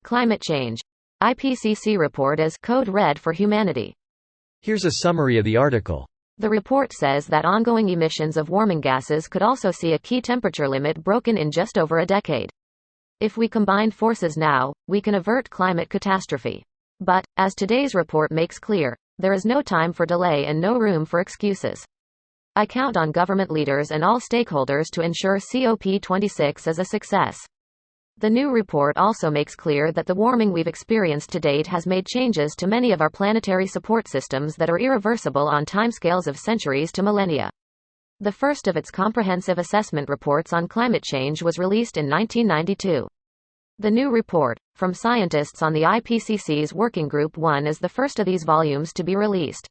Climate change. IPCC report as Code Red for Humanity. Here's a summary of the article. The report says that ongoing emissions of warming gases could also see a key temperature limit broken in just over a decade. If we combine forces now, we can avert climate catastrophe. But, as today's report makes clear, there is no time for delay and no room for excuses. I count on government leaders and all stakeholders to ensure COP26 is a success. The new report also makes clear that the warming we've experienced to date has made changes to many of our planetary support systems that are irreversible on timescales of centuries to millennia. The first of its comprehensive assessment reports on climate change was released in 1992. The new report, from scientists on the IPCC's Working Group 1, is the first of these volumes to be released.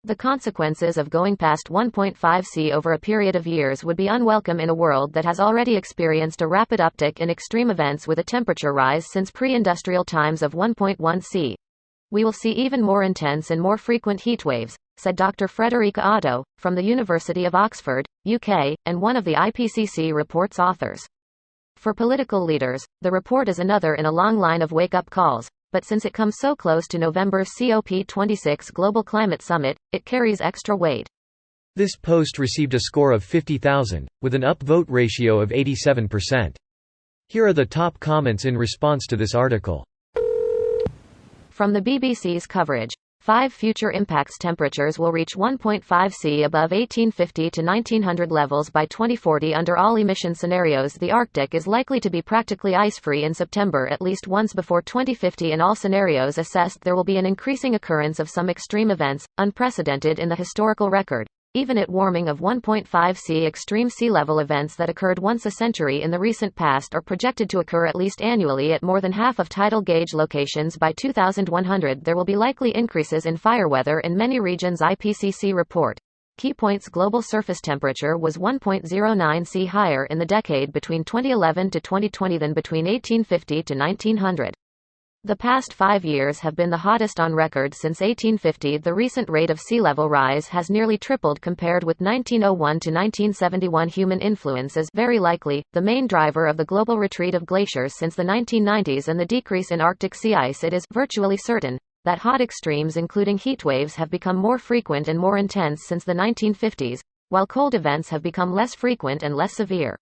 The consequences of going past 1.5°C over a period of years would be unwelcome in a world that has already experienced a rapid uptick in extreme events with a temperature rise since pre-industrial times of 1.1°C. We will see even more intense and more frequent heatwaves, said Dr. Frederica Otto, from the University of Oxford, UK, and one of the IPCC report's authors. For political leaders, the report is another in a long line of wake-up calls. But since it comes so close to November's COP26 Global Climate Summit, it carries extra weight. This post received a score of 50,000, with an upvote ratio of 87%. Here are the top comments in response to this article. From the BBC's coverage, 5 future impacts: temperatures will reach 1.5°C above 1850 to 1900 levels by 2040 under all emission scenarios. The Arctic is likely to be practically ice-free in September at least once before 2050. In all scenarios assessed, there will be an increasing occurrence of some extreme events, unprecedented in the historical record. Even at warming of 1.5°C, extreme sea level events that occurred once a century in the recent past are projected to occur at least annually at more than half of tidal gauge locations by 2100. There will be likely increases in fire weather in many regions. IPCC report. Key points: global surface temperature was 1.09°C higher in the decade between 2011 to 2020 than between 1850 to 1900. The past 5 years have been the hottest on record since 1850. The recent rate of sea level rise has nearly tripled compared with 1901 to 1971. Human influence is very likely the main driver of the global retreat of glaciers since the 1990s and the decrease in Arctic sea ice. It is virtually certain that hot extremes, including heat waves, have become more frequent and more intense since the 1950s, while cold events have become less frequent and less severe.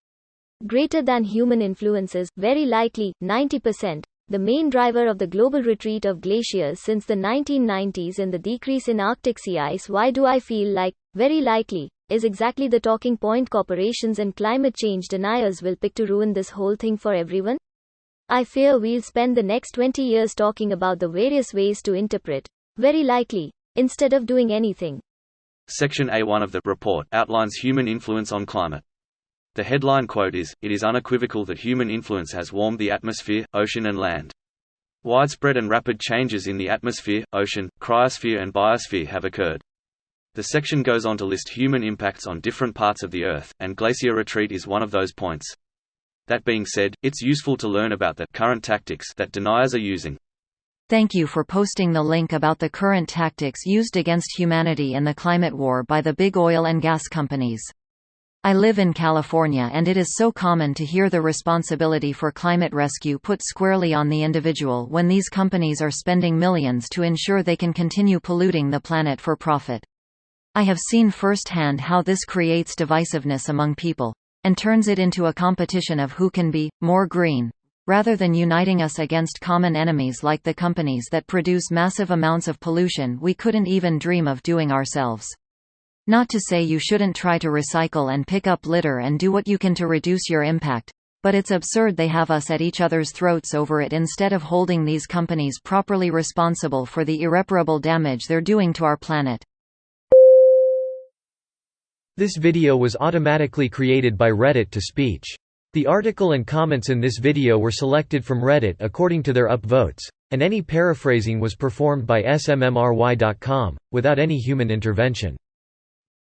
Greater than human influence is, very likely, 90%. The main driver of the global retreat of glaciers since the 1990s and the decrease in Arctic sea ice. Why do I feel like, very likely, is exactly the talking point corporations and climate change deniers will pick to ruin this whole thing for everyone? I fear we'll spend the next 20 years talking about the various ways to interpret, very likely, instead of doing anything. Section A1 of the report outlines human influence on climate. The headline quote is, "It is unequivocal that human influence has warmed the atmosphere, ocean and land. Widespread and rapid changes in the atmosphere, ocean, cryosphere and biosphere have occurred." The section goes on to list human impacts on different parts of the Earth, and glacier retreat is one of those points. That being said, it's useful to learn about the current tactics that deniers are using. Thank you for posting the link about the current tactics used against humanity in the climate war by the big oil and gas companies. I live in California, and it is so common to hear the responsibility for climate rescue put squarely on the individual when these companies are spending millions to ensure they can continue polluting the planet for profit. I have seen firsthand how this creates divisiveness among people, and turns it into a competition of who can be more green, rather than uniting us against common enemies like the companies that produce massive amounts of pollution we couldn't even dream of doing ourselves. Not to say you shouldn't try to recycle and pick up litter and do what you can to reduce your impact, but it's absurd they have us at each other's throats over it instead of holding these companies properly responsible for the irreparable damage they're doing to our planet. This video was automatically created by Reddit to speech. The article and comments in this video were selected from Reddit according to their upvotes, and any paraphrasing was performed by smmry.com, without any human intervention.